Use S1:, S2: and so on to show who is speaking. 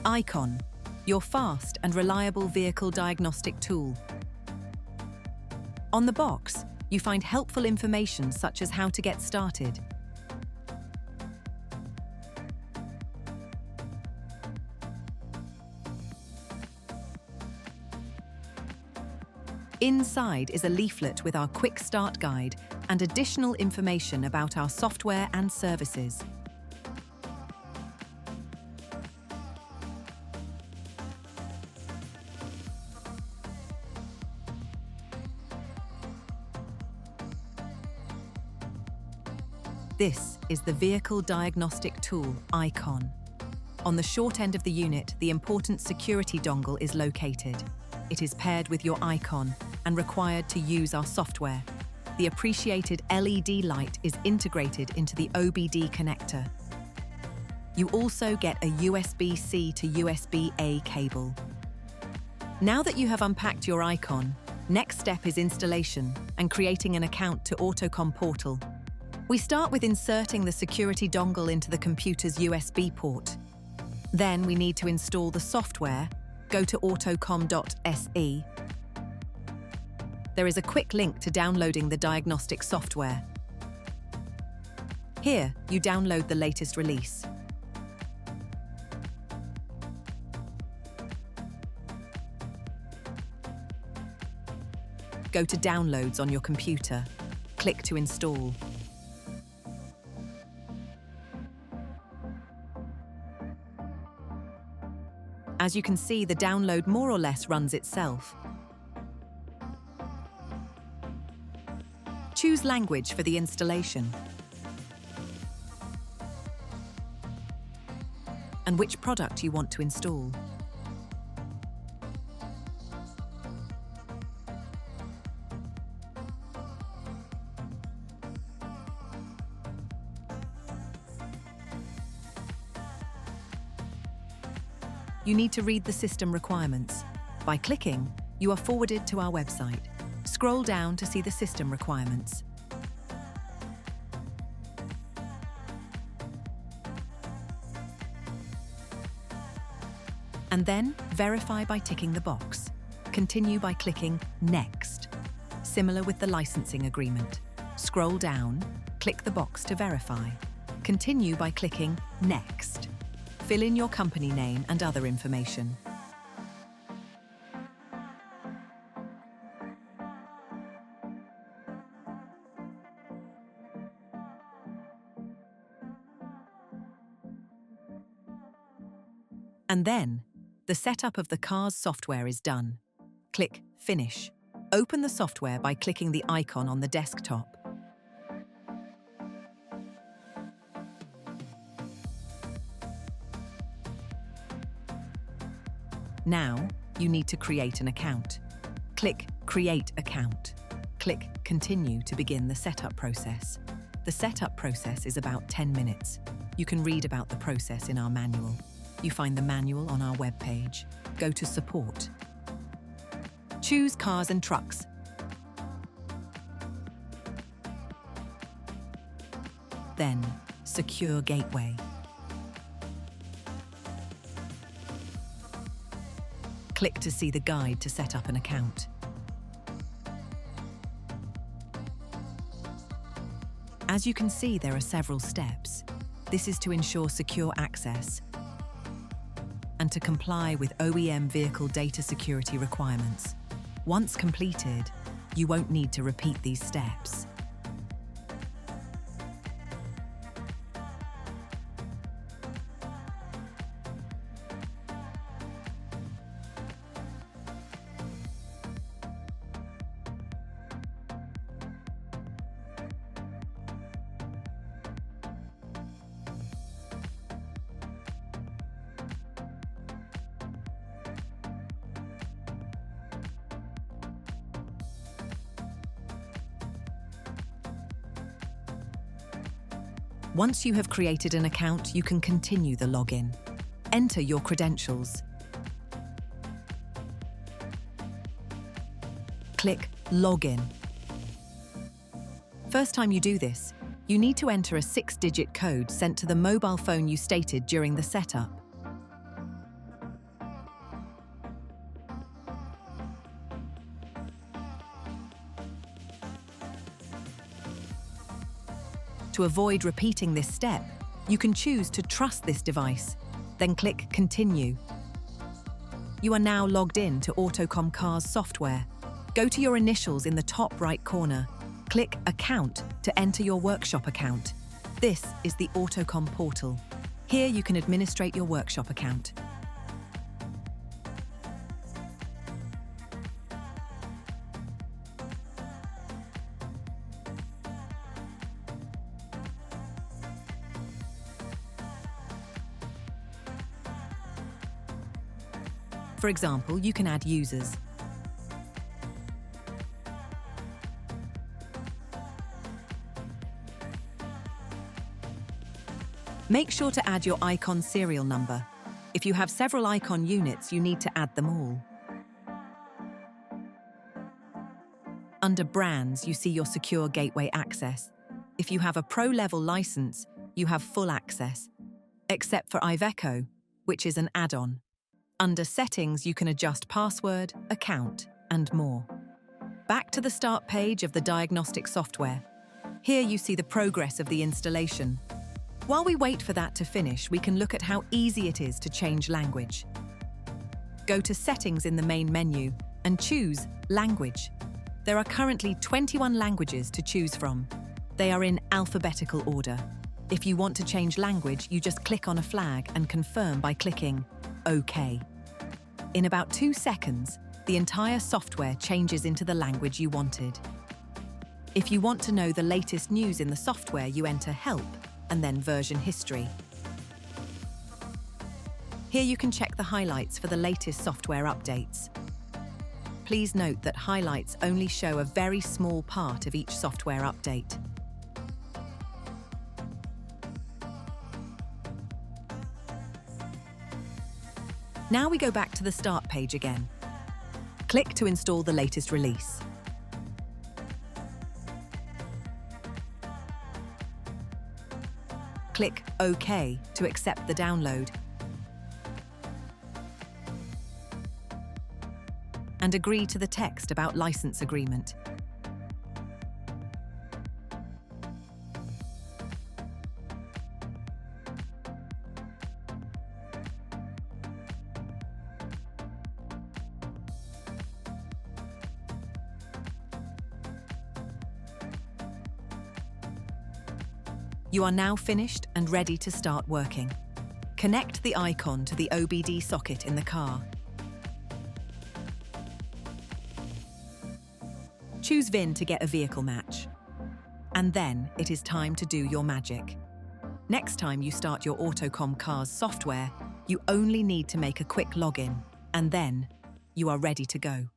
S1: ICON, your fast and reliable vehicle diagnostic tool. On the box, you find helpful information such as how to get started, inside is a leaflet with our quick start guide and additional information about our software and services. This is the Vehicle Diagnostic Tool, ICON. On the short end of the unit, the important security dongle is located. It is paired with your ICON and required to use our software. The appreciated LED light is integrated into the OBD connector. You also get a USB-C to USB-A cable. Now that you have unpacked your ICON, next step is installation and creating an account to Autocom Portal. We start with inserting the security dongle into the computer's USB port. Then we need to install the software. Go to autocom.se. There is a quick link to downloading the diagnostic software. Here, you download the latest release. Go to Downloads on your computer. Click to install. As you can see, the download more or less runs itself. Choose language for the installation and which product you want to install. You need to read the system requirements. By clicking, you are forwarded to our website. Scroll down to see the system requirements. And then, verify by ticking the box. Continue by clicking Next. Similar with the licensing agreement. Scroll down, click the box to verify. Continue by clicking Next. Fill in your company name and other information. And then, the setup of the car's software is done. Click Finish. Open the software by clicking the icon on the desktop. Now, you need to create an account. Click Create Account. Click Continue to begin the setup process. The setup process is about 10 minutes. You can read about the process in our manual. You find the manual on our webpage. Go to Support. Choose Cars and Trucks. Then, Secure Gateway. Click to see the guide to set up an account. As you can see, there are several steps. This is to ensure secure access and to comply with OEM vehicle data security requirements. Once completed, you won't need to repeat these steps. Once you have created an account, you can continue the login. Enter your credentials. Click Login. First time you do this, you need to enter a 6-digit code sent to the mobile phone you stated during the setup. To avoid repeating this step, you can choose to trust this device, then click Continue. You are now logged in to Autocom Cars software. Go to your initials in the top right corner. Click Account to enter your workshop account. This is the Autocom Portal. Here you can administrate your workshop account. For example, you can add users. Make sure to add your ICON serial number. If you have several ICON units, you need to add them all. Under Brands, you see your secure gateway access. If you have a Pro-level license, you have full access, except for Iveco, which is an add-on. Under Settings, you can adjust password, account, and more. Back to the start page of the diagnostic software. Here you see the progress of the installation. While we wait for that to finish, we can look at how easy it is to change language. Go to Settings in the main menu and choose Language. There are currently 21 languages to choose from. They are in alphabetical order. If you want to change language, you just click on a flag and confirm by clicking OK. In about 2 seconds, the entire software changes into the language you wanted. If you want to know the latest news in the software, you enter Help and then Version History. Here you can check the highlights for the latest software updates. Please note that highlights only show a very small part of each software update. Now we go back to the start page again. Click to install the latest release. Click OK to accept the download. And agree to the text about license agreement. You are now finished and ready to start working. Connect the ICON to the OBD socket in the car. Choose VIN to get a vehicle match. And then it is time to do your magic. Next time you start your Autocom Cars software, you only need to make a quick login, and then you are ready to go.